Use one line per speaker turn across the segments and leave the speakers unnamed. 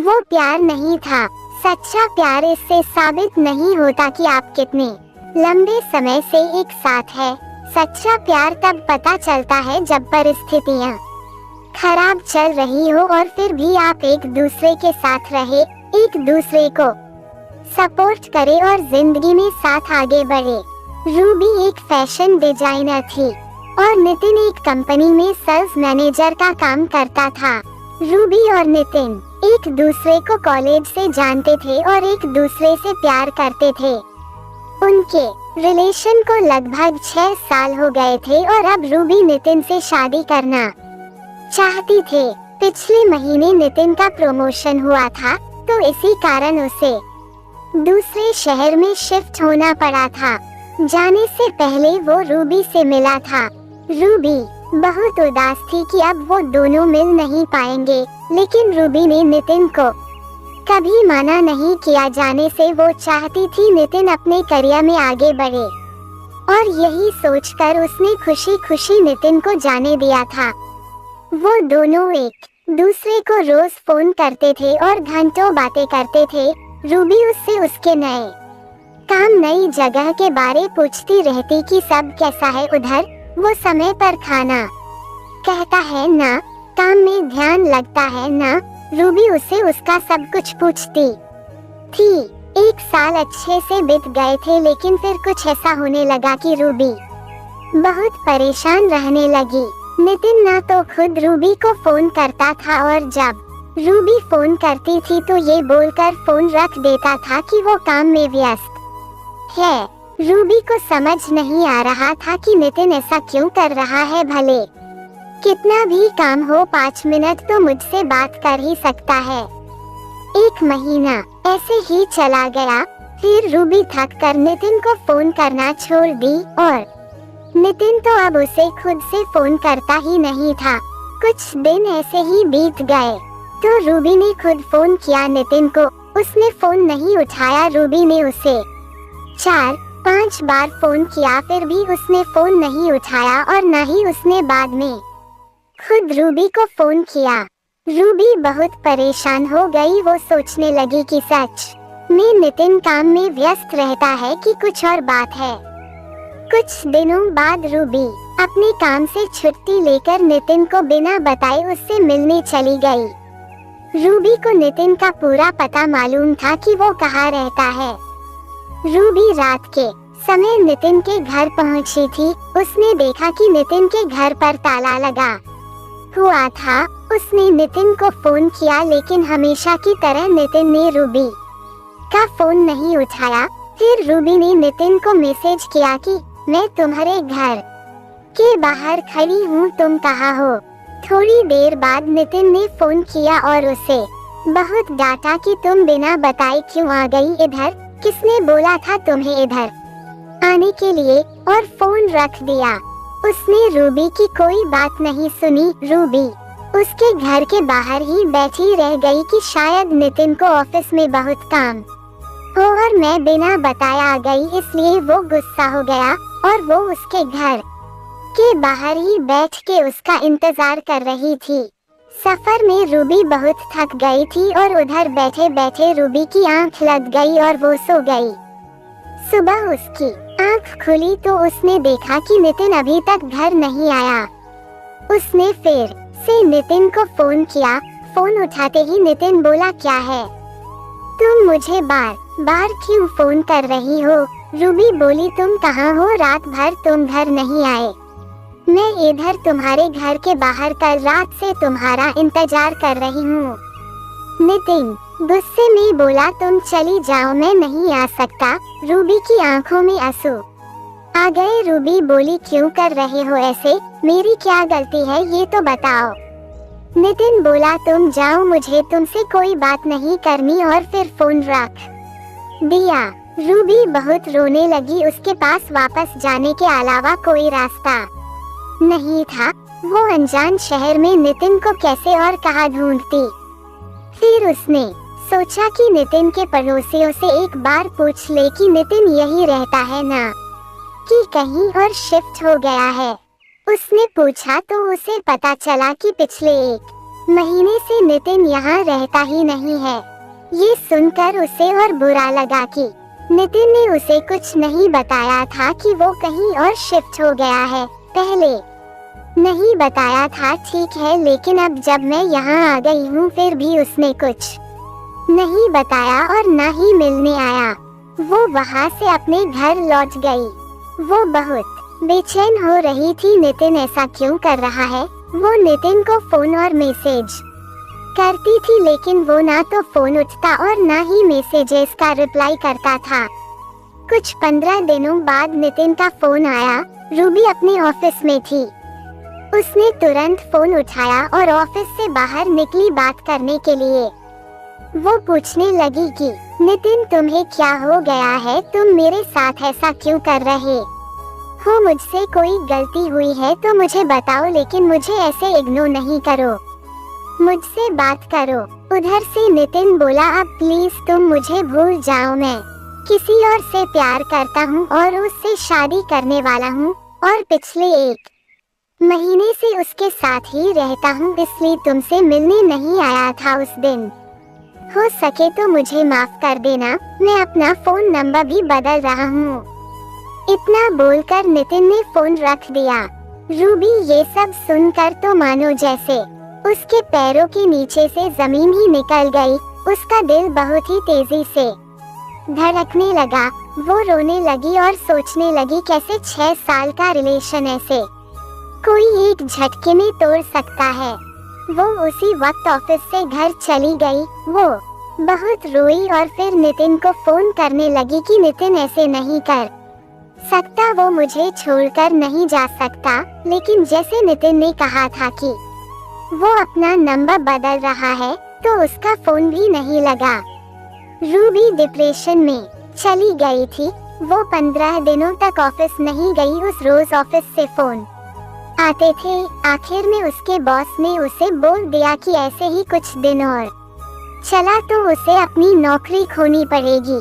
वो प्यार नहीं था। सच्चा प्यार इससे साबित नहीं होता कि आप कितने लंबे समय से एक साथ है। सच्चा प्यार तब पता चलता है जब परिस्थितियाँ खराब चल रही हो और फिर भी आप एक दूसरे के साथ रहे, एक दूसरे को सपोर्ट करे और जिंदगी में साथ आगे बढ़े। रूबी एक फैशन डिजाइनर थी और नितिन एक कंपनी में सेल्स मैनेजर का काम करता था। रूबी और नितिन एक दूसरे को कॉलेज से जानते थे और एक दूसरे से प्यार करते थे। उनके रिलेशन को लगभग 6 साल हो गए थे और अब रूबी नितिन से शादी करना चाहती थे। पिछले महीने नितिन का प्रमोशन हुआ था, तो इसी कारण उसे दूसरे शहर में शिफ्ट होना पड़ा था। जाने से पहले वो रूबी से मिला था। रूबी बहुत उदास थी कि अब वो दोनों मिल नहीं पाएंगे, लेकिन रूबी ने नितिन को कभी मना नहीं किया। जाने से वो चाहती थी नितिन अपने करियर में आगे बढ़े और यही सोचकर उसने खुशी खुशी नितिन को जाने दिया था। वो दोनों एक दूसरे को रोज फोन करते थे और घंटों बातें करते थे। रूबी उससे उसके नए काम, नई जगह के बारे पूछती रहती कि सब कैसा है उधर, वो समय पर खाना कहता है ना, काम में ध्यान लगता है ना। रूबी उसे उसका सब कुछ पूछती थी। 1 साल अच्छे से बीत गए थे, लेकिन फिर कुछ ऐसा होने लगा कि रूबी बहुत परेशान रहने लगी। नितिन ना तो खुद रूबी को फोन करता था और जब रूबी फोन करती थी तो ये बोलकर फोन रख देता था कि वो काम में व्यस्त है। रूबी को समझ नहीं आ रहा था कि नितिन ऐसा क्यों कर रहा है। भले कितना भी काम हो, 5 मिनट तो मुझसे बात कर ही सकता है। 1 महीना ऐसे ही चला गया। फिर रूबी थक कर नितिन को फोन करना छोड़ दी और नितिन तो अब उसे खुद से फोन करता ही नहीं था। कुछ दिन ऐसे ही बीत गए तो रूबी ने खुद फोन किया नितिन को। उसने फोन नहीं उठाया। रूबी ने उसे 4-5 बार फोन किया, फिर भी उसने फोन नहीं उठाया और न ही उसने बाद में खुद रूबी को फोन किया। रूबी बहुत परेशान हो गई। वो सोचने लगी कि सच में नितिन काम में व्यस्त रहता है कि कुछ और बात है। कुछ दिनों बाद रूबी अपने काम से छुट्टी लेकर नितिन को बिना बताए उससे मिलने चली गई। रूबी को नितिन का पूरा पता मालूम था कि वो कहाँ रहता है। रूबी रात के समय नितिन के घर पहुंची थी। उसने देखा कि नितिन के घर पर ताला लगा हुआ था। उसने नितिन को फोन किया, लेकिन हमेशा की तरह नितिन ने रूबी का फोन नहीं उठाया। फिर रूबी ने नितिन को मैसेज किया कि मैं तुम्हारे घर के बाहर खड़ी हूँ, तुम कहाँ हो। थोड़ी देर बाद नितिन ने फोन किया और उसे बहुत डांटा कि तुम बिना बताए क्यों आ गई इधर, किसने बोला था तुम्हें इधर आने के लिए, और फोन रख दिया। उसने रूबी की कोई बात नहीं सुनी। रूबी उसके घर के बाहर ही बैठी रह गई कि शायद नितिन को ऑफिस में बहुत काम हो और मैं बिना बताए आ गई, इसलिए वो गुस्सा हो गया और वो उसके घर के बाहर ही बैठ के उसका इंतजार कर रही थी। सफर में रूबी बहुत थक गई थी और उधर बैठे बैठे रूबी की आंख लग गई और वो सो गई। सुबह उसकी आंख खुली तो उसने देखा कि नितिन अभी तक घर नहीं आया। उसने फिर से नितिन को फोन किया। फोन उठाते ही नितिन बोला, क्या है, तुम मुझे बार बार क्यों फोन कर रही हो। रूबी बोली, तुम कहाँ हो, रात भर तुम घर नहीं आए। मैं इधर तुम्हारे घर के बाहर कल रात से तुम्हारा इंतजार कर रही हूँ। नितिन गुस्से में बोला, तुम चली जाओ, मैं नहीं आ सकता। रूबी की आंखों में आंसू आ गए। रूबी बोली, क्यों कर रहे हो ऐसे, मेरी क्या गलती है ये तो बताओ। नितिन बोला, तुम जाओ, मुझे तुमसे कोई बात नहीं करनी, और फिर फोन रख दिया। रूबी बहुत रोने लगी। उसके पास वापस जाने के अलावा कोई रास्ता नहीं था। वो अनजान शहर में नितिन को कैसे और कहाँ ढूंढती। फिर उसने सोचा कि नितिन के पड़ोसियों से एक बार पूछ ले कि नितिन यही रहता है ना, कि कहीं और शिफ्ट हो गया है। उसने पूछा तो उसे पता चला कि पिछले 1 महीने से नितिन यहाँ रहता ही नहीं है। ये सुनकर उसे और बुरा लगा कि नितिन ने उसे कुछ नहीं बताया था कि वो कहीं और शिफ्ट हो गया है। पहले नहीं बताया था ठीक है, लेकिन अब जब मैं यहाँ आ गई हूँ फिर भी उसने कुछ नहीं बताया और ना ही मिलने आया। वो वहाँ से अपने घर लौट गई। वो बहुत बेचैन हो रही थी, नितिन ऐसा क्यों कर रहा है। वो नितिन को फोन और मैसेज करती थी, लेकिन वो ना तो फोन उठता और ना ही मैसेजेस का रिप्लाई करता था। कुछ 15 दिनों बाद नितिन का फोन आया। रूबी अपने ऑफिस में थी। उसने तुरंत फोन उठाया और ऑफिस से बाहर निकली बात करने के लिए। वो पूछने लगी कि नितिन तुम्हें क्या हो गया है, तुम मेरे साथ ऐसा क्यों कर रहे हो, मुझसे कोई गलती हुई है तो मुझे बताओ, लेकिन मुझे ऐसे इग्नोर नहीं करो, मुझसे बात करो। उधर से नितिन बोला अब प्लीज तुम मुझे भूल जाओ, मैं किसी और से प्यार करता हूँ और उससे शादी करने वाला हूँ और पिछले 1 महीने से उसके साथ ही रहता हूँ, इसलिए तुमसे मिलने नहीं आया था उस दिन। हो सके तो मुझे माफ कर देना, मैं अपना फोन नंबर भी बदल रहा हूँ। इतना बोलकर नितिन ने फोन रख दिया। रूबी ये सब सुनकर तो मानो जैसे उसके पैरों के नीचे से जमीन ही निकल गई। उसका दिल बहुत ही तेजी से धड़कने लगा। वो रोने लगी और सोचने लगी कैसे 6 साल का रिलेशन ऐसे कोई एक झटके में तोड़ सकता है। वो उसी वक्त ऑफिस से घर चली गई। वो बहुत रोई और फिर नितिन को फोन करने लगी कि नितिन ऐसे नहीं कर सकता, वो मुझे छोड़कर नहीं जा सकता। लेकिन जैसे नितिन ने कहा था कि वो अपना नंबर बदल रहा है तो उसका फोन भी नहीं लगा। रूबी डिप्रेशन में चली गई थी। वो 15 दिनों तक ऑफिस नहीं गई। उस रोज ऑफिस से फोन आते थे। आखिर में उसके बॉस ने उसे बोल दिया कि ऐसे ही कुछ दिन और चला तो उसे अपनी नौकरी खोनी पड़ेगी।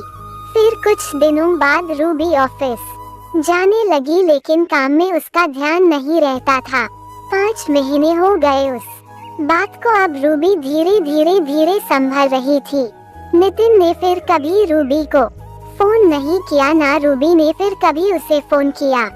फिर कुछ दिनों बाद रूबी ऑफिस जाने लगी, लेकिन काम में उसका ध्यान नहीं रहता था। 5 महीने हो गए उस बात को। अब रूबी धीरे संभल रही थी। नितिन ने फिर कभी रूबी को फोन नहीं किया, ना रूबी ने फिर कभी उसे फोन किया।